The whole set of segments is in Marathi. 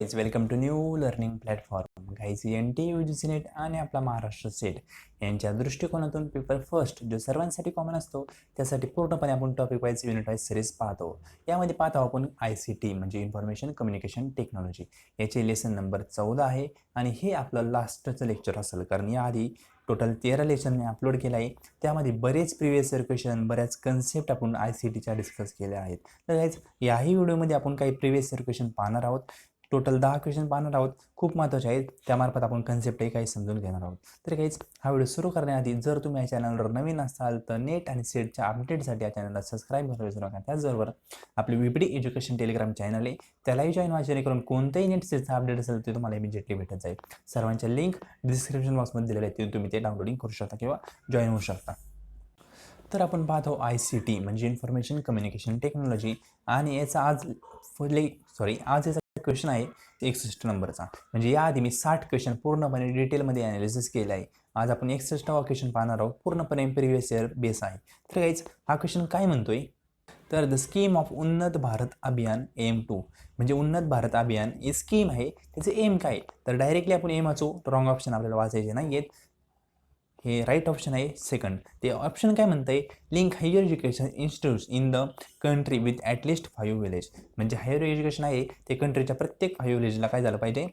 Is welcome to new learning platform guys NTA UGC net आणि आपला महाराष्ट्र सेट यांच्या दृष्टिकोनातून पेपर फर्स्ट जो सर्वांसाठी कॉमन असतो त्यासाठी पूर्णपणे आपण topic wise unit wise series पाहतो. यामध्ये पाहतो आपण ICT म्हणजे इन्फॉर्मेशन कम्युनिकेशन टेक्नॉलॉजी याचे लेसन नंबर 14 आहे आणि हे आपलं लास्टचं लेक्चर असेल कारण याआधी टोटल 13 लेसन मी अपलोड केलं आहे. त्यामध्ये बरेच प्रिव्हियस इयर क्वेश्चन बऱ्याच कन्सेप्ट आपण ICTच्या डिस्कस केल्या आहेत. तर गाईज याही व्हिडिओमध्ये आपण काही प्रिव्हियस इयर क्वेश्चन पाहणार आहोत. टोटल 10 क्वेश्चन पाहणार आहोत. खूप महत्त्वाचे आहेत. त्यामार्फत आपण कन्सेप्टही काही समजून घेणार आहोत. तर काहीच हा व्हिडिओ सुरू करण्याआधी जर तुम्ही या चॅनलवर नवीन असाल तर नेट आणि सेटच्या अपडेटसाठी या चॅनलला सबस्क्राईब करायला विसरू नका. त्याचबरोबर आपली VPD एज्युकेशन टेलिग्राम चॅनल आहे त्यालाही जॉईन व्हा जेणेकरून कोणतेही नेट सेटचा अपडेट असेल ते तुम्हाला इमिजिएटली भेटत जाईल. सर्वांच्या लिंक डिस्क्रिप्शन बॉक्समध्ये दिलेल्या आहेत तिथून तुम्ही ते डाउनलोडिंग करू शकता किंवा जॉईन होऊ शकता. तर आपण पाहतो ICT म्हणजे इन्फॉर्मेशन कम्युनिकेशन टेक्नॉलॉजी आणि याचा आज याचा क्वेश्चन आहे 61 नंबरचा. म्हणजे याआधी मी 60 क्वेश्चन पूर्णपणे डिटेलमध्ये ॲनालिसिस केला आहे. आज आपण 61वा क्वेश्चन पाहणार आहोत. पूर्णपणे प्रिव्हियस इयर बेस आहे. तर गाईज हा क्वेश्चन काय म्हणतोय तर द स्कीम ऑफ उन्नत भारत अभियान एम 2 म्हणजे उन्नत भारत अभियान ही स्कीम आहे त्याचे एम काय तर डायरेक्टली आपण एम वाचू. रॉंग ऑप्शन आपल्याला वाचायचे नाही आहेत. हे राईट ऑप्शन आहे सेकंड. ते ऑप्शन काय म्हणतंय link higher education institutes in the country with at least 5 village म्हणजे हायर एज्युकेशन आहे ते कंट्रीच्या प्रत्येक 5 विलेजला काय झालं पाहिजे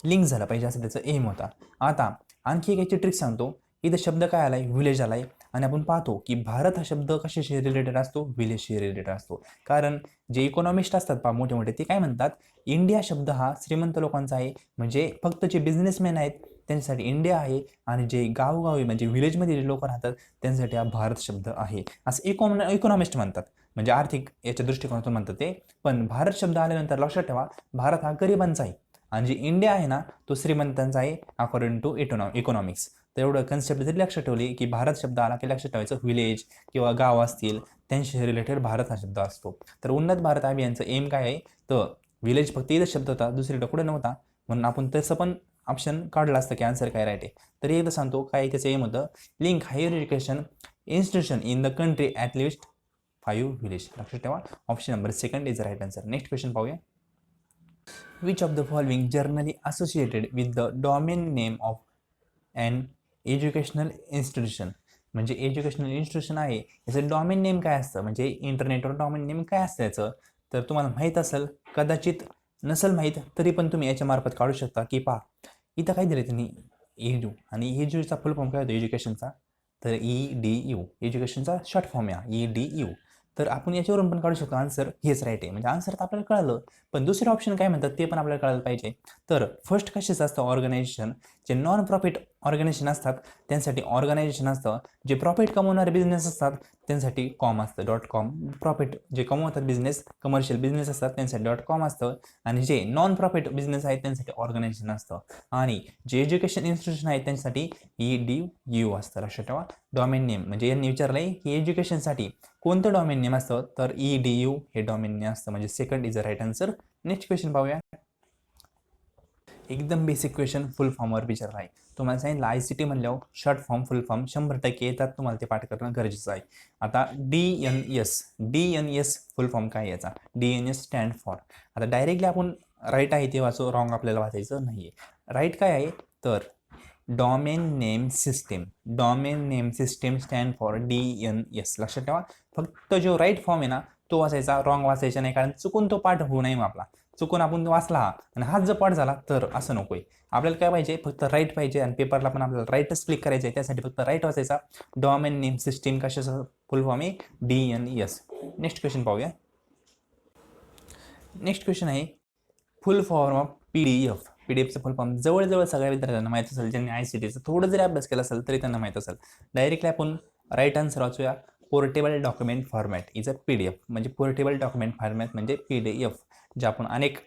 लिंक झालं पाहिजे असं त्याचं एम होता. आता आणखी एक याची ट्रिक सांगतो. इथं शब्द काय आला आहे विलेज आला आहे आणि आपण पाहतो की भारत हा शब्द कशाशी रिलेटेड असतो विलेजशी रिलेटेड असतो. कारण जे इकॉनॉमिस्ट असतात पहा मोठे मोठे ते काय म्हणतात इंडिया शब्द हा श्रीमंत लोकांचा आहे म्हणजे फक्त जे बिझनेसमॅन आहेत त्यांच्यासाठी इंडिया आहे आणि जे गावोगावी म्हणजे विलेजमध्ये जे लोक राहतात त्यांच्यासाठी हा भारत शब्द आहे असं इकॉनॉमिस्ट म्हणतात. म्हणजे आर्थिक याच्या दृष्टिकोनातून म्हणतात ते. पण भारत शब्द आल्यानंतर लक्षात ठेवा भारत हा गरिबांचा आहे आणि जे इंडिया आहे ना तो श्रीमंतांचा आहे अकॉर्डिंग टू इकॉनॉमिक्स. तर एवढं कन्सेप्ट जरी लक्षात ठेवली की भारत शब्द आला की लक्षात ठेवायचं विलेज किंवा गाव असतील त्यांशी रिलेटेड भारत हा शब्द असतो. तर उन्नत भारत अभियानचं एम काय आहे तर विलेज फक्त एकच शब्द होता दुसरीकडे कुठे नव्हता म्हणून आपण तसं पण ऑप्शन काढला असतं की आन्सर काय राईट आहे. तरी एकदा सांगतो काय त्याचं एम होतं link higher education institution in the country at least 5 village. लक्षात ठेवा option number second is right answer. Next question पाहूया. Which of the following generally associated with the domain name of and educational institution म्हणजे एज्युकेशनल इन्स्टिट्यूशन आहे याचं डोमेन नेम काय असतं म्हणजे इंटरनेटवर डोमेन नेम काय असतं याचं तर तुम्हाला माहीत असेल कदाचित नसेल माहीत तरी पण तुम्ही याच्यामार्फत काढू शकता की पहा इथं काय दिलं त्यांनी EDU आणि EDUचा फुल फॉर्म काय होतो एज्युकेशनचा तर EDU एज्युकेशनचा शॉर्ट फॉर्म आहे EDU. तर आपण याच्यावरून पण काढू शकतो आन्सर हेच राईट आहे म्हणजे आन्सर तर आपल्याला कळलं पण दुसरे ऑप्शन काय म्हणतात ते पण आपल्याला कळायला पाहिजे. तर फर्स्ट कशाचं असतं ऑर्गनायझेशन जे नॉन प्रॉफिट ऑर्गनायझेशन असतात त्यांसाठी ऑर्गनायझेशन असतं. जे प्रॉफिट कमवणारे बिझनेस असतात त्यांसाठी कॉम असतं .com. प्रॉफिट जे कमवतात बिझनेस कमर्शियल बिझनेस असतात त्यांसाठी .com असतं आणि जे नॉन प्रॉफिट बिझनेस आहेत त्यांसाठी ऑर्गनायझेशन असतं आणि जे एज्युकेशन इन्स्टिट्यूशन आहेत त्यांच्यासाठी EDU असतं. लक्षात ठेवा डोमेन नेम म्हणजे यांनी विचारलं आहे की एज्युकेशनसाठी कोणतं डोमेन नेम असतं तर EDU हे डोमेन नेम असतं म्हणजे second is a right answer. Next question पाहूया. एकदम बेसिक क्वेश्चन फुल फॉर्मवर विचारला आहे. तुम्हाला सांगितलं ICT म्हणल्यावर शॉर्ट फॉर्म फुल फॉर्म 100% येतात तुम्हाला ते पाठ करणं गरजेचं आहे. आता DNS फुल फॉर्म काय याचा DNS स्टँड फॉर. आता डायरेक्टली आपण राईट आहे ते वाचू रॉंग आपल्याला वाचायचं नाही आहे. राईट काय आहे तर domain name system stand for DNS. लक्षात ठेवा फक्त जो राईट फॉर्म आहे ना तो वाचायचा रॉंग वाचायचा नाही कारण चुकून तो पाठ होऊ नये मग आपला चुकून आपण वाचला आणि हाच जर पाठ झाला तर असं नको आहे. आपल्याला काय पाहिजे फक्त राईट पाहिजे आणि पेपरला पण आपल्याला राईटच क्लिक करायचं आहे त्यासाठी फक्त राईट वाचायचा. डोमेन नेम सिस्टीम कशाचं फुल फॉर्म आहे DNS. नेक्स्ट क्वेश्चन पाहूया. नेक्स्ट क्वेश्चन आहे फुल फॉर्म ऑफ PDFचं फुल फॉर्म जवळजवळ सगळ्या विद्यार्थ्यांना माहीत असेल ज्यांनी ICTचं थोडं जरी अभ्यास केला असेल तरी त्यांना माहीत असेल. डायरेक्टली आपण राईट आन्सर वाचूया. Portable document format is a PDF म्हणजे पोर्टेबल डॉक्युमेंट फॉर्मॅट म्हणजे PDF जे आपण अनेक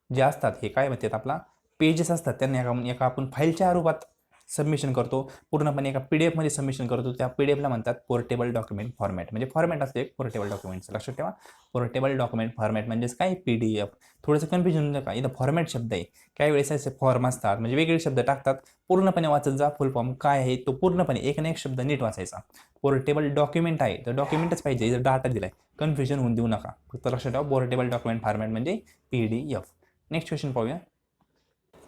जे असतात हे काय म्हणतात आपला पेजेस असतात त्यांना एका आपण फाईलच्या रूपात सबमिशन करतो पूर्णपणे एका PDF मध्ये सबमिशन करतो त्या PDFला म्हणतात पोर्टेबल डॉक्युमेंट फॉर्मॅट म्हणजे फॉर्मॅट असते एक पोर्टेबल डॉक्युमेंटचं. लक्षात ठेवा पोर्टेबल डॉक्युमेंट फॉर्मॅट म्हणजेच काय PDF. थोडंसं कन्फ्युजन होतं का इथं फॉर्मॅट शब्द आहे काही वेळेस असे फॉर्म असतात म्हणजे वेगळे शब्द टाकतात. पूर्णपणे वाचत जा फुल फॉर्म काय आहे तो पूर्णपणे एक ना एक शब्द नीट वाचायचा. पोर्टेबल डॉक्युमेंट आहे तर डॉक्युमेंटच पाहिजे जर डाटा दिलाय कन्फ्युजन होऊन देऊ नका फक्त लक्षात ठेवा पोर्टेबल डॉक्युमेंट फॉर्मॅट म्हणजे PDF. नेक्स्ट क्वेश्चन पाहूया.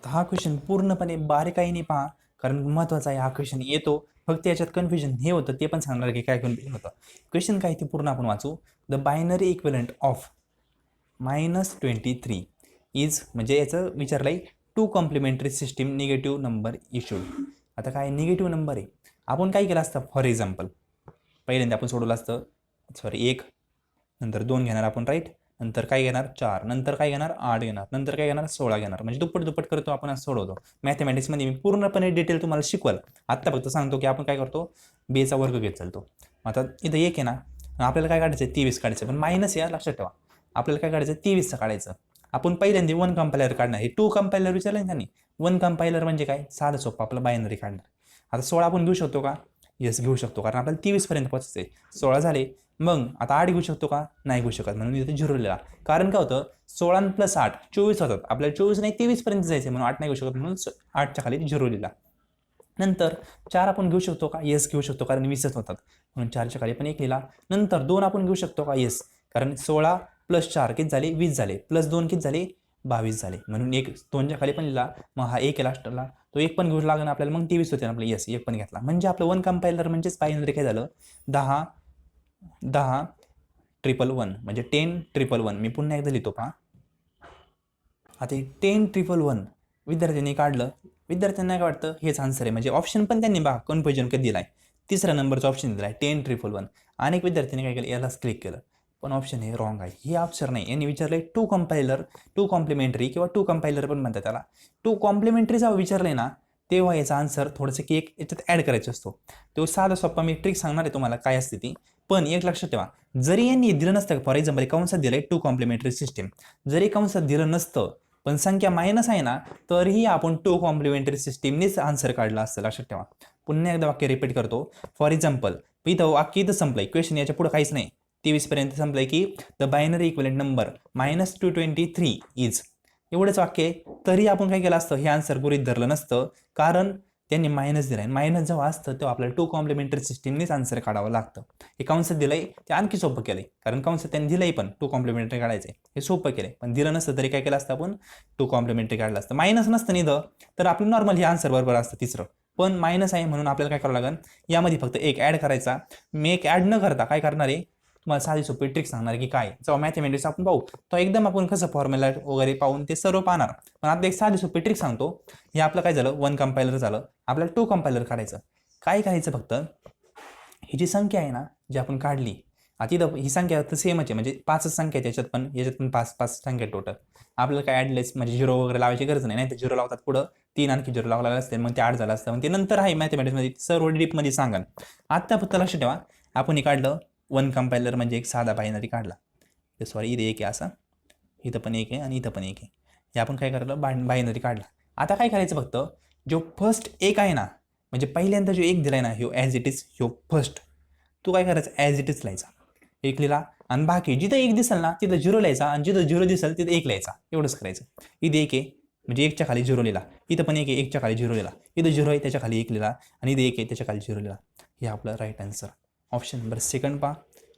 तर हा क्वेश्चन पूर्णपणे बारीकाईने पहा, कारण महत्त्वाचा आहे हा क्वेश्चन येतो. फक्त याच्यात कन्फ्युजन हे होतं, ते पण सांगणार की काय कन्फ्युजन होतं. क्वेश्चन काय ते पूर्ण आपण वाचू. The binary equivalent of -23 is, म्हणजे याचं विचारलं आहे two complementary system negative number issued. आता काय निगेटिव्ह नंबर आहे, आपण काय केलं असतं, फॉर एक्झाम्पल पहिल्यांदा आपण सोडवलं असतं, सॉरी 1, नंतर 2 घेणार आपण राईट, नंतर काय घेणार 4, नंतर काय घेणार 8 घेणार, नंतर काय घेणार 16 घेणार, म्हणजे दुप्पट दुप्पट करतो आपण, असं सोडवतो. मॅथमॅटिक्समध्ये मी पूर्णपणे डिटेल तुम्हाला शिकवल. आत्ता फक्त सांगतो की आपण काय करतो, बेचा वर्ग घेत चालतो. आता इथं 1 आहे ना, आपल्याला काय काढायचं आहे 23 काढायचं, पण मायनस या लक्षात ठेवा, आपल्याला काय काढायचं 23चं काढायचं. आपण पहिल्यांदा 1 कंपायलर काढणार, हे 2 कंपायलर विचारलं ना त्यांनी. 1 कंपायलर म्हणजे काय, साधं सोपं आपलं बायनरी काढणार. आता 16 आपण घेऊ शकतो का, येस घेऊ शकतो, कारण आपल्याला 23 पर्यंत पोहोचायचं आहे. 16 झाले, मग आता 8 घेऊ शकतो का, नाही घेऊ शकत, म्हणून इथे 0 लिहिला. कारण काय होतं, 16 + 8 24 होतात, आपल्याला 24 नाही 23 पर्यंत जायचं, म्हणून 8 नाही घेऊ शकत, म्हणून 8च्या खाली 0 लिहिला. नंतर 4 आपण घेऊ शकतो का, येस घेऊ शकतो, कारण 20च होतात, म्हणून 4च्या खाली पण 1 लिहिला. नंतर 2 आपण घेऊ शकतो का, येस, कारण 16 + 4 किती झाले 20 झाले, +2 किती झाले 22 झाले, म्हणून 1 2च्या खाली पण लिहिला. मग हा 1 आहे लास्टला, तो 1 पण घेऊ लागला आपल्याला, मग 23 होते ना आपलं, येस 1 पण घेतला. म्हणजे आपलं 1 कंपायलर म्हणजेच बायनरी काय झालं, 10 10,111, म्हणजे 10,111. मी पुन्हा एकदा लिहितो पहा. आता 10,111 विद्यार्थ्यांनी काढलं, विद्यार्थ्यांना काय वाटतं हेच आन्सर आहे, म्हणजे ऑप्शन पण त्यांनी बघा कन्फ्युजन कधी दिला आहे, तिसऱ्या नंबरचा ऑप्शन दिला आहे 10,111. अनेक विद्यार्थ्यांनी काय केलं, यालाच क्लिक केलं, पण ऑप्शन हे रॉंग आहे, हे ऑप्शन नाही. यांनी विचारलं आहे टू कंपायलर, टू कॉम्प्लिमेंटरी किंवा टू कंपायलर पण म्हणतात त्याला. टू कॉम्प्लिमेंटरी जेव्हा विचारलं ना, तेव्हा याचा आन्सर थोडंसं की एक याच्यात ॲड करायचा असतो. तो साधा सोप्पा मी ट्रिक सांगणार आहे तुम्हाला काय असते ती. पण एक लक्षात ठेवा, जरी यांनी दिलं नसतं, फॉर एक्झाम्पल कंसात दिलं आहे टू कॉम्प्लिमेंटरी सिस्टीम, जरी कंसात दिलं नसतं पण संख्या मायनस आहे ना, तरीही आपण टू कॉम्प्लिमेंटरी सिस्टीमनेच आन्सर काढला असतं, लक्षात ठेवा. पुन्हा एकदा वाक्य रिपीट करतो. फॉर एक्झाम्पल इथं वाक्य इथं संपलंय, क्वेश्चन याच्या पुढे काहीच नाही, 23 पर्यंत संपलंय की the binary equivalent number -223 is, एवढंच वाक्य आहे. तरी आपण काय केलं असतं, हे आन्सर गृहीत धरलं नसतं, कारण त्यांनी मायनस दिलाय. मायनस जेव्हा असतं तेव्हा आपल्याला टू कॉम्प्लिमेंटरी सिस्टीमनेच आन्सर काढावं लागतं. हे कंसात दिलंय ते आणखी सोपं केलंय, कारण कंसात त्यांनी दिलंय पण टू कॉम्प्लिमेंटरी काढायचंय, हे सोपं केलंय. पण दिलं नसतं तरी काय केलं असतं, आपण टू कॉम्प्लिमेंटरी काढलं असतं. मायनस नसतं निधं तर आपलं नॉर्मल हे आन्सर बरोबर असतं तिसरं, पण मायनस आहे म्हणून आपल्याला काय करावं लागेल, यामध्ये फक्त एक ॲड करायचा. मी एक ॲड न करता काय करणार आहे, तुम्हाला साधी सोपी ट्रिक सांगणार की काय, जेव्हा मॅथमॅटिक्स आपण पाहू तो एकदम आपण कसं फॉर्म्युला वगैरे पाहून ते सर्व पाहणार. पण आता एक साधी सोपी ट्रिक सांगतो. हे आपलं काय झालं, 1 कंपायलर झालं, आपल्याला 2 कंपायलर काढायचं. काय करायचं, फक्त ही जी संख्या आहे ना जी आपण काढली, आता इथं ही संख्या तर सेमच आहे, म्हणजे 5च संख्या आहे, याच्यात पण 5 संख्या टोटल. आपल्याला काय ॲडलेस म्हणजे 0 वगैरे लावायची गरज नाही, ते 0 लावतात पुढं 3 आणखी 0 लावला असते, मग ते 8 झालं असतं, मग ते नंतर आहे मॅथमॅटिक्समध्ये सर्व डीपमध्ये सांगा. आता फक्त लक्ष ठेवा, आपण हे काढलं 1 कंपायलर म्हणजे एक साधा बायनरी काढला, ते सॉरी इथे 1 आहे असा, इथं पण 1 आहे आणि इथं पण 1 आहे, हे आपण काय करलं बायनरी काढला. आता काय करायचं, फक्त जो फर्स्ट 1 आहे ना, म्हणजे पहिल्यांदा जो 1 दिलाय ना, ह्यो ॲज इट इज, ह्यो फर्स्ट, तो काय करायचा ॲज इट इज लिहायचा, 1 लिहिला. आणि बाकी जिथं 1 दिसेल ना तिथं 0 लिहायचा, आणि जिथं 0 दिसेल तिथं 1 लिहायचा, एवढंच करायचं. इथे 1 आहे म्हणजे 1च्या खाली 0 लिहिला, इथं पण 1 आहे 1च्या खाली 0 लिहिला, इथं 0 आहे त्याच्या खाली 1 लिहिला, आणि इथे 1 आहे त्याच्या खाली 0 लिहिला. हे आपलं right answer. Option number second पहा,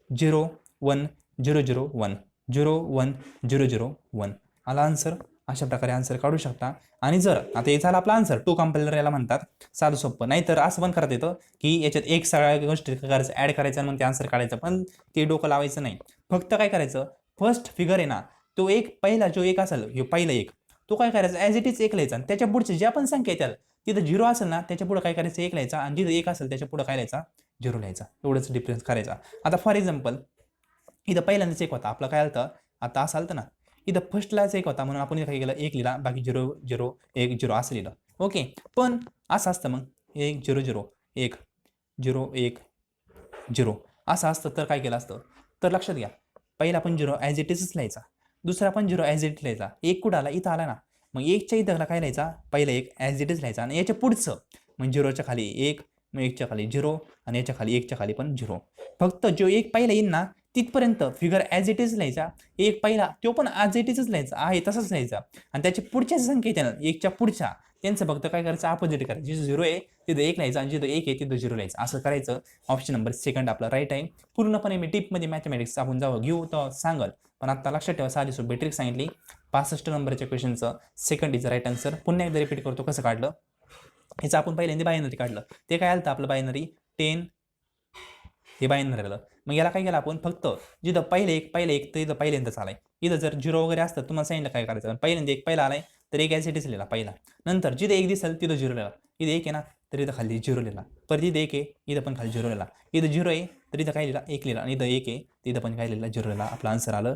0 1 0 0 1 0 1 0 0 1 आला आन्सर. अशा प्रकारे आन्सर काढू शकता. आणि जर आता हे झालं आपला आन्सर, टू कंपायलर याला म्हणतात, साधं सोपं. नाहीतर असं पण करता येतं की याच्यात एक सगळ्या गोष्टी करायचं, ॲड करायचं आणि मग ते आन्सर काढायचं, पण ते डोकं लावायचं नाही. फक्त काय करायचं, फर्स्ट फिगर आहे ना, तो एक पहिला जो 1 असेल, हे पहिला 1, तो काय करायचा ॲज इट इज 1 लिहायचा, आणि त्याच्या पुढचे ज्या पण संख्या येतात तिथं 0 असेल ना त्याच्या पुढे काय करायचं 1 लिहायचा, आणि जिथं 1 असेल त्याच्या पुढे काय लिहायचा 0 लिहायचा, एवढंच डिफरन्स करायचा. आता फॉर एक्झाम्पल इथं पहिल्यांदाच 1 होता, आपलं काय आलं आता असं आलं ना, इथं फर्स्टलाच 1 होता म्हणून आपण काय केलं 1 लिहिला, बाकी 0 0 1 0 असं लिहिलं. ओके, पण असं असतं मग 1 0 0 1 0 1 0 असं असतं, तर काय केलं असतं, तर लक्षात घ्या, पहिला पण 0 ॲज इट इजच लिहायचा, दुसरा पण 0 ॲज इट लिहायचा, 1 कुठं आला इथं आला ना, मग 1च्या इथं काय लिहायचा, पहिला 1 ॲज इट इज लिहायचा, आणि याच्या पुढचं मग 0च्या खाली 1, मग 1च्या खाली 0, आणि याच्या खाली 1च्या खाली पण 0. फक्त जो 1 पहिला येईल ना तिथपर्यंत फिगर ॲज इट इज लिहायचा, एक पहिला तो पण ॲज इट इजच लिहायचा, आहे तसंच लिहायचा, आणि त्याची पुढच्या संख्या येते ना एकच्या पुढच्या त्यांचं फक्त काय करायचं अपोजिट करायचं, जिथं 0 आहे तिथं 1 लिहायचं आणि जिथं 1 आहे तिथं 0 लिहायचं, असं करायचं. ऑप्शन नंबर सेकंड आपला राईट आहे. पूर्णपणे मी टिपमध्ये मॅथमॅटिक्स आपण जाऊ घेऊ तर सांगल, पण आता लक्षात ठेवा साधी सोपी ट्रिक सांगितली. 65 नंबरच्या क्वेश्चनचं सेकंड इज राईट आन्सर. पुन्हा एकदा रिपीट करतो कसं काढलं. ह्याचं आपण पहिल्यांदा बायनरी काढलं, ते काय आलं आपलं बायनरी 10 हे बायनरी आलं. मग याला काय केलं आपण, फक्त जिथं पहिले एक तर इथं पहिल्यांदाच आलाय. इथं जर 0 वगैरे असतं तुम्हाला सांगितलं काय करायचं, पहिल्यांदा एक पहिला आलाय तर एक ॲसिडच लिहिला पहिला, नंतर जिथं एक दिसेल तिथं 0 लिहिला, इथं 1 आहे ना तर इथं खाली 0 लिहिला, परत इथं 1 आहे इथं पण खाली 0 लिहिला, इथं 0 आहे तर इथं काय लिहिला 1 लिहिला, आणि इथं 1 आहे तिथं पण काय लिहिला 0 लिहिला. आपलं आन्सर आलं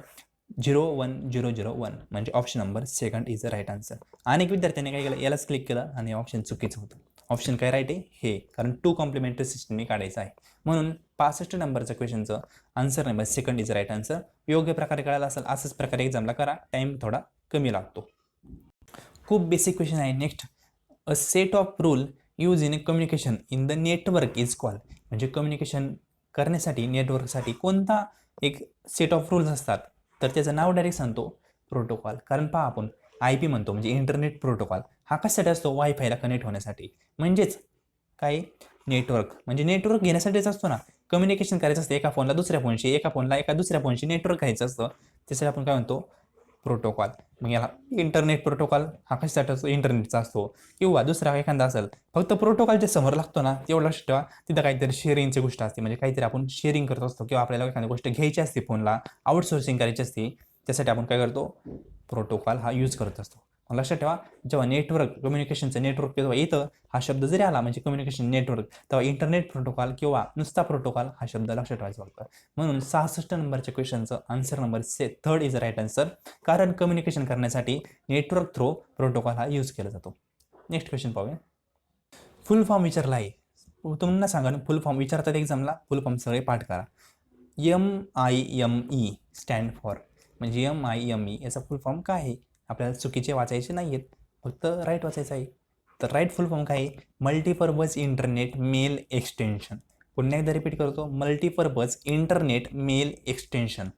01001, म्हणजे option number second is the right answer. अनेक विद्यार्थ्यांनी काय केलं, यालाच क्लिक केलं आणि ऑप्शन चुकीचं होतं. ऑप्शन काय राईट आहे हे, कारण 2 कॉम्प्लिमेंटरी सिस्टमने काढायचं आहे. म्हणून 65 नंबरच्या क्वेश्चनचं answer number second is right answer. योग्य प्रकारे कळायला असेल असंच प्रकारे एक्झामला करा, टाईम थोडा कमी लागतो. खूप बेसिक क्वेश्चन आहे. Next, a set of rule use in communication in the network is called, म्हणजे कम्युनिकेशन करण्यासाठी नेटवर्कसाठी कोणता एक सेट ऑफ रूल्स असतात तर त्याचं नाव डायरेक्ट सांगतो प्रोटोकॉल. कारण पहा आपण IP म्हणतो म्हणजे इंटरनेट प्रोटोकॉल, हा कशासाठी असतो, वायफायला कनेक्ट होण्यासाठी. म्हणजेच काय, नेटवर्क म्हणजे नेटवर्क घेण्यासाठीच असतो ना, कम्युनिकेशन करायचं असतं एका फोनला दुसऱ्या फोनशी, एका फोनला एका दुसऱ्या फोनशी नेटवर्क घ्यायचं असतं, त्यासाठी आपण काय म्हणतो प्रोटोकॉल. मग याला इंटरनेट प्रोटोकॉल हा कशासाठी असतो, इंटरनेटचा असतो. किंवा दुसरा एखादा असेल फक्त प्रोटोकॉलच्या समोर लागतो ना, तेवढं लक्षात ठेवा तिथं काहीतरी शेअरिंगची गोष्ट असते, म्हणजे काहीतरी आपण शेअरिंग करत असतो किंवा आपल्याला एखादी गोष्ट घ्यायची असते फोनला, आउटसोर्सिंग करायची असते, त्यासाठी आपण काय करतो प्रोटोकॉल हा यूज करत असतो. लक्षात ठेवा जेव्हा नेटवर्क कम्युनिकेशनचं नेटवर्क जेव्हा येतं हा शब्द जरी आला म्हणजे कम्युनिकेशन नेटवर्क, तेव्हा इंटरनेट प्रोटोकॉल किंवा नुसता प्रोटोकॉल हा शब्द लक्षात ठेवायचा होता. म्हणून 66 नंबरच्या क्वेश्चनचं answer number third is right answer, कारण कम्युनिकेशन करण्यासाठी नेटवर्क थ्रू प्रोटोकॉल हा यूज केला जातो. नेक्स्ट क्वेश्चन पाहूया. फुल फॉर्म विचारला आहे, तुम्हाला सांगा फुल फॉर्म विचारतात एक्झामला, फुल फॉर्म सगळे पाठ करा. MIME स्टँड फॉर, म्हणजे MIME याचा फुल फॉर्म काय आहे, आपल्याला चुकीचे वाचायचे नाही आहेत, फक्त राईट वाचायचं आहे. तर राईट फुल फॉर्म काय आहे, मल्टीपर्पज इंटरनेट मेल एक्सटेन्शन. पुन्हा एकदा रिपीट करतो, मल्टीपर्पज इंटरनेट मेल एक्सटेन्शन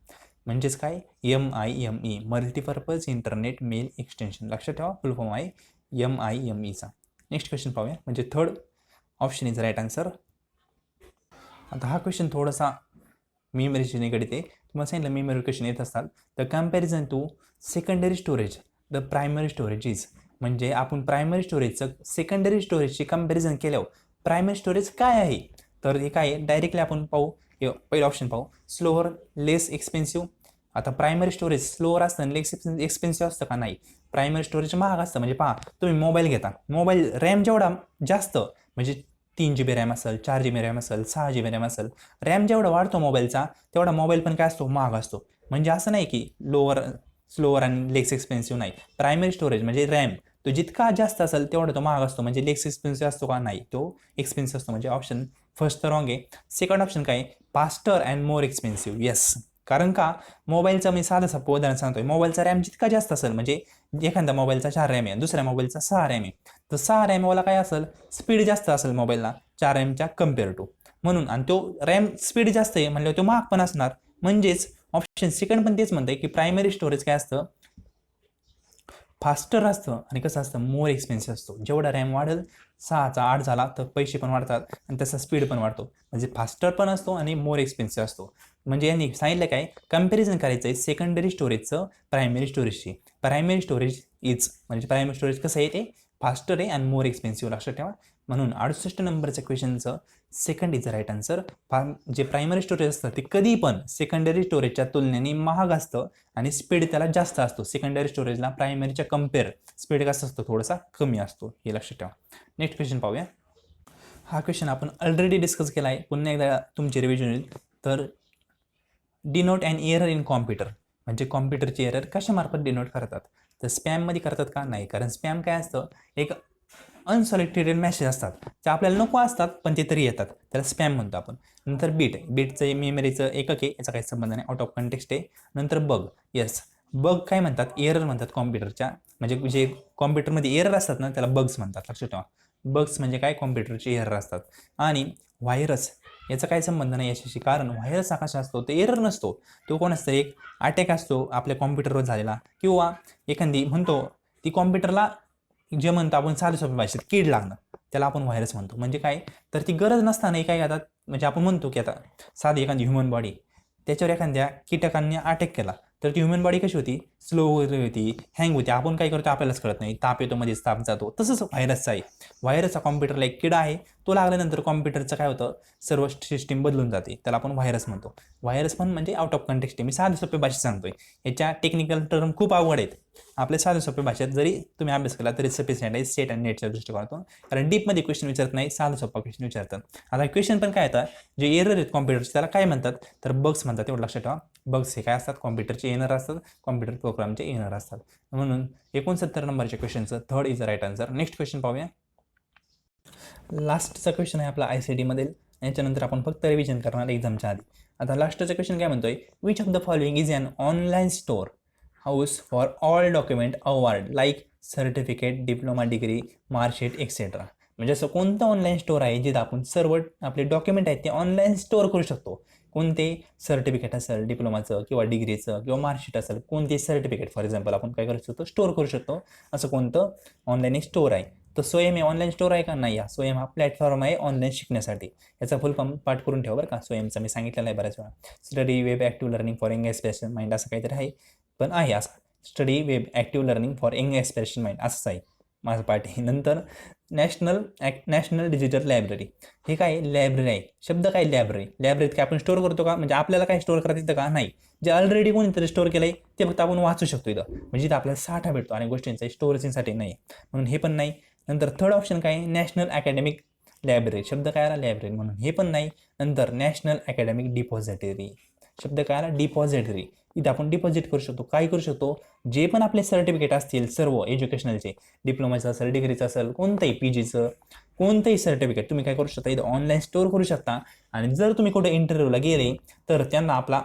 म्हणजेच काय, MIME multipurpose internet mail extension. लक्षात ठेवा फुल फॉर्म आहे MIMEचा. नेक्स्ट क्वेश्चन पाहूया, म्हणजे third option is right answer. आता हा क्वेश्चन थोडासा मेमरीशी निगडीत आहे. तुम्हाला सांगितलं मेमरी क्वेश्चन येत असतात. The comparison to secondary storage the primary storage is, म्हणजे आपण प्रायमरी स्टोरेजचं सेकंडरी स्टोरेजची कम्पॅरिझन केल्यावर प्रायमरी स्टोरेज काय आहे, तर हे काय आहे डायरेक्टली आपण पाहू. पहिलं ऑप्शन पाहू, स्लोअर लेस एक्सपेन्सिव्ह. आता प्रायमरी स्टोरेज स्लोअर असतं आणि लेस एक्सपेन्सिव्ह असतं का, नाही. प्रायमरी स्टोरेज महाग असतं. म्हणजे पहा तुम्ही मोबाईल घेता, मोबाईल रॅम जेवढा जास्त म्हणजे 3 GB रॅम असेल, 4 GB रॅम असेल, 6 GB रॅम असेल, रॅम जेवढा वाढतो मोबाईलचा तेवढा मोबाईल पण काय असतो महाग असतो. म्हणजे असं नाही की स्लोअर आणि लेस एक्सपेन्सिव्ह, नाही. प्रायमरी स्टोरेज म्हणजे रॅम तो जितका जास्त असेल तेवढा तो महाग असतो. म्हणजे लेस एक्सपेन्सिव्ह असतो का, नाही, तो एक्सपेन्सिव्ह असतो. म्हणजे ऑप्शन फर्स्ट तर रॉंग आहे. सेकंड ऑप्शन काय, faster and more expensive, yes. कारण का मोबाईलचा मी साधं सोपं उदाहरण सांगतोय, मोबाईलचा रॅम जितका जास्त असेल, म्हणजे एखाद्या मोबाईलचा 4 रॅम आहे दुसऱ्या मोबाईलचा 6 रॅम आहे, तर 6 रॅमवाला काय असेल, स्पीड जास्त असेल मोबाईलला 4 रॅमच्या कम्पेअर टू. म्हणून आणि तो रॅम स्पीड जास्त आहे म्हणजे तो महाग पण असणार. म्हणजेच ऑप्शन सेकंड पण तेच म्हणतंय की प्रायमरी स्टोरेज काय असतं, फास्टर असतं आणि कसं असतं मोर एक्सपेन्सिव्ह असतो. जेवढा रॅम वाढेल 6चा 8 झाला तर पैसे पण वाढतात आणि त्याचा स्पीड पण वाढतो. म्हणजे फास्टर पण असतो आणि मोर एक्सपेन्सिव्ह असतो. म्हणजे यांनी सांगितलं काय, कम्पॅरिझन करायचं आहे सेकंडरी स्टोरेजचं प्रायमरी स्टोरेजशी. प्रायमरी स्टोरेज इज म्हणजे प्रायमरी स्टोरेज कसं आहे ते फास्टर आहे आणि मोर एक्सपेन्सिव्ह, लक्षात ठेवा. म्हणून 68 नंबरच्या क्वेश्चनचं सेकंड इज राईट आन्सर. जे प्रायमरी स्टोरेज असतं ते कधी पण सेकंडरी स्टोरेजच्या तुलनेने महाग असतं आणि स्पीड त्याला जास्त असतो. सेकंडरी स्टोरेजला प्रायमरीच्या कम्पेअर स्पीड कसं असतो, थोडासा कमी असतो, हे लक्षात ठेवा. नेक्स्ट क्वेश्चन पाहूया. हा क्वेश्चन आपण ऑलरेडी डिस्कस केला आहे, पुन्हा एकदा तुमची रिव्हिजन होईल. तर denote and error in computer, म्हणजे कॉम्प्युटरची एरर कशामार्फत डिनोट करतात, तर स्पॅममध्ये करतात का, नाही. कारण स्पॅम काय असतं, एक अनसॉलिटेटेड मेसेज असतात ते आपल्याला नको असतात पण ते तरी येतात, त्याला स्पॅम म्हणतो आपण. नंतर बीटचं मेमरीचं एकक आहे, याचा काही संबंध नाही, आउट ऑफ कंटेक्स्ट आहे. नंतर बग, येस, बग काय म्हणतात, एरर म्हणतात कॉम्प्युटरच्या, म्हणजे जे कॉम्प्युटरमध्ये एरर असतात ना त्याला बग्स म्हणतात, लक्षात ठेवा. बग्स म्हणजे काय, कॉम्प्युटरचे एरर असतात. आणि व्हायरस याचा काही संबंध नाही याच्याशी, कारण व्हायरस हा कसा असतो, ते एरर नसतो, तो कोणाचा तरी एक अटॅक असतो आपल्या कॉम्प्युटरवर झालेला, किंवा एखादी म्हणतो ती कॉम्प्युटरला जे म्हणतो आपण साध्या सोप्या भाषेत कीड लागणं, त्याला आपण व्हायरस म्हणतो. म्हणजे काय, तर ती गरज नसताना काय आता, म्हणजे आपण म्हणतो की आता साधी एखादी ह्युमन बॉडी, त्याच्यावर एखाद्या कीटकांनी अटॅक केला तर ती ह्युमन बॉडी कशी होती, स्लो होती, हँग होती, आपण काय करतो आपल्यालाच कळत नाही, ताप येतो मध्येच ताप जातो. तसंच व्हायरसचा आहे. व्हायरस हा कॉम्प्युटरला एक किडा आहे, तो लागल्यानंतर कॉम्प्युटरचं काय होतं, सर्व सिस्टीम बदलून जाते, त्याला आपण व्हायरस म्हणतो. व्हायरस पण म्हणजे आउट ऑफ कंटेक्स्ट, मी साध्या सोप्या भाषेत सांगतोय, याच्या टेक्निकल टर्म खूप अवघड आहेत. आपल्या साध्या सोप्या भाषेत जरी तुम्ही अभ्यास केला तरी सफिशियंट आहे सेट आणि नेटच्या दृष्टिकोनातून, कारण डीपमध्ये क्वेश्चन विचारत नाही, साधा सोपा क्वेश्चन विचारतात. आता क्वेश्चन पण काय येतात, जे एरर आहेत कॉम्प्युटरचे त्याला काय म्हणतात, तर बग्स म्हणतात. एवढं लक्षात ठेवा, बग्स हे काय असतात, कॉम्प्युटरचे एरर असतात, कॉम्प्युटर प्रोग्रामचे एरर असतात. म्हणून 69 नंबरच्या क्वेश्चनचं third is the right answer. Next question पाहूया. लास्टचा क्वेश्चन आहे आपला ICT मधील, याच्यानंतर आपण फक्त रिव्हिजन करणार एक्झामच्या आधी. आता लास्टचा क्वेश्चन काय म्हणतोय, which of the following is an online store house for all document award like certificate, diploma, degree, marksheet etcetera. म्हणजे असं कोणतं ऑनलाईन स्टोअर आहे जिथं आपण सर्व आपले डॉक्युमेंट आहेत ते ऑनलाईन स्टोअर करू शकतो. कोणते सर्टिफिकेट असेल डिप्लोमाचं किंवा डिग्रीचं किंवा मार्कशीट असेल, कोणते सर्टिफिकेट फॉर एक्झाम्पल आपण काय करू शकतो, स्टोअर करू शकतो. असं कोणतं ऑनलाईन एक स्टोअर आहे. तर स्वयं हे ऑनलाईन स्टोअर आहे का, नाही. हा स्वयं हा प्लॅटफॉर्म आहे ऑनलाईन शिकण्यासाठी. याचा फुल फॉर्म पाठ करून ठेवा बरं का. स्वयंचा मी सांगितलेलं आहे बऱ्याच वेळा. Study web active learning for young aspiration mind असं काहीतरी आहे, पण आहे असं study web active learning for young aspiration mind असंच आहे माझं पाठ आहे. नंतर नॅशनल डिजिटल लायब्ररी, हे काय लायब्ररी आहे. शब्द काय लायब्ररी, लायब्ररीत काय आपण स्टोअर करतो का, म्हणजे आपल्याला काय स्टोअर करता येतं का, नाही. जे ऑलरेडी कोणीतरी स्टोअर केलं आहे ते फक्त आपण वाचू शकतो इथं, म्हणजे इथं आपल्याला साठा भेटतो आणि गोष्टींचा स्टोरेजिंगसाठी नाही, म्हणून हे पण नाही. नंतर थर्ड ऑप्शन काय, नॅशनल अकॅडमिक लायब्ररी, शब्द काय आला लायब्ररी, म्हणून हे पण नाही. नंतर नॅशनल अकॅडमिक डिपॉझिटरी, शब्द काय आला डिपॉझिटरी, इथं आपण डिपॉझिट करू शकतो. काय करू शकतो, जे पण आपले सर्टिफिकेट असतील सर्व एज्युकेशनलचे, डिप्लोमाचं असेल, डिग्रीचं असेल, कोणतंही PGचं कोणतंही सर्टिफिकेट तुम्ही काय करू शकता, इथं ऑनलाईन स्टोअर करू शकता. आणि जर तुम्ही कुठे इंटरव्ह्यूला गेले तर त्यांना आपला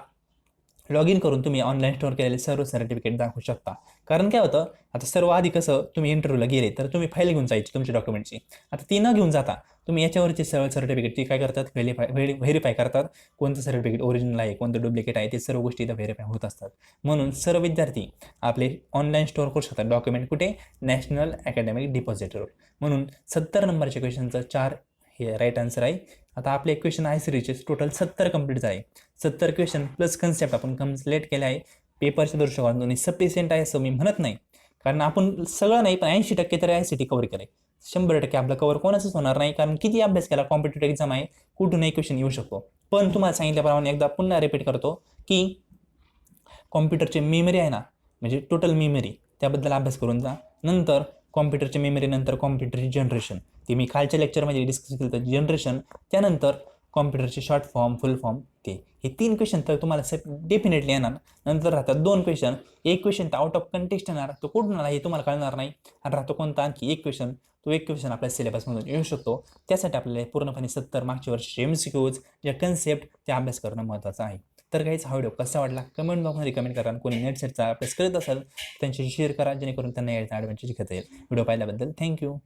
लॉग इन करून तुम्ही ऑनलाईन स्टोअर केलेले सर्व सर्टिफिकेट दाखवू शकता. कारण काय होतं, आता सर्व आधी कसं तुम्ही इंटरव्ह्यूला गेले तर तुम्ही फाईल घेऊन जायची तुमच्या डॉक्युमेंटची, आता ती न घेऊन जाता तुम्ही याच्यावरची सर्व सर्टिफिकेट ती काय करतात, व्हेरीफाय करतात, कोणतं सर्टिफिकेट ओरिजिनल आहे कोणतं डुप्लिकेट आहे, ते सर्व गोष्टी इथं व्हेरीफाय होत असतात. म्हणून सर्व विद्यार्थी आपले ऑनलाईन स्टोअर करू शकतात डॉक्युमेंट. कुठे, नॅशनल अकॅडमिक डिपॉझिटरीवर. म्हणून 70 नंबरच्या क्वेश्चनचं 4 हे राईट आन्सर आहे. आता आपले क्वेश्चन आहे सिरीजचे टोटल 70 कंप्लीट आहे. 70 क्वेश्चन प्लस कन्सेप्ट आपण कम्प्लीट केले आहे. पेपरच्या दृष्टिकोनातून सफिशियंट आहे असं मी म्हणत नाही, कारण आपण सगळं नाही पण 80% तरी ICT कव्हर केलं आहे. 100% आपलं कव्हर कोणाचंच होणार नाही, कारण किती अभ्यास केला, कॉम्पिटेटिव्ह एक्झाम आहे, कुठूनही क्वेश्चन येऊ शकतो. पण तुम्हाला सांगितल्याप्रमाणे एकदा पुन्हा रिपीट करतो की कॉम्प्युटरची मेमरी आहे ना, म्हणजे टोटल मेमरी, त्याबद्दल अभ्यास करून जा. नंतर कॉम्प्युटरची मेमरी, नंतर कॉम्प्युटरची जनरेशन, ते मी खालच्या लेक्चरमध्ये डिस्कस केलं तर जनरेशन, त्यानंतर कॉम्प्युटरचे शॉर्ट फॉर्म, फुल फॉर्म, हे 3 क्वेश्चन तर तुम्हाला डेफिनेटली येणार. नंतर राहतात 2 क्वेश्चन, एक क्वेश्चन तर आउट ऑफ कंटेक्स्ट येणार, तो कुठून आला हे तुम्हाला कळणार नाही. आणि राहतो कोणता आणखी एक क्वेश्चन, तो एक क्वेश्चन आपल्या सिलेबसमधून येऊ शकतो. त्यासाठी आपल्याला पूर्णपणे 70 मागच्या वर्षी MCQs जे कन्सेप्ट ते अभ्यास करणं महत्त्वाचं आहे. तर काहीच हा व्हिडिओ कसा वाटला कमेंट बॉक्समध्ये कमेंट करा. कोणी नेट सेटचा अभ्यास करत असेल त्यांच्याशी शेअर करा, जेणेकरून त्यांना यायचा ॲडव्हान्टेज घेता येईल. व्हिडिओ पाहिल्याबद्दल थँक्यू.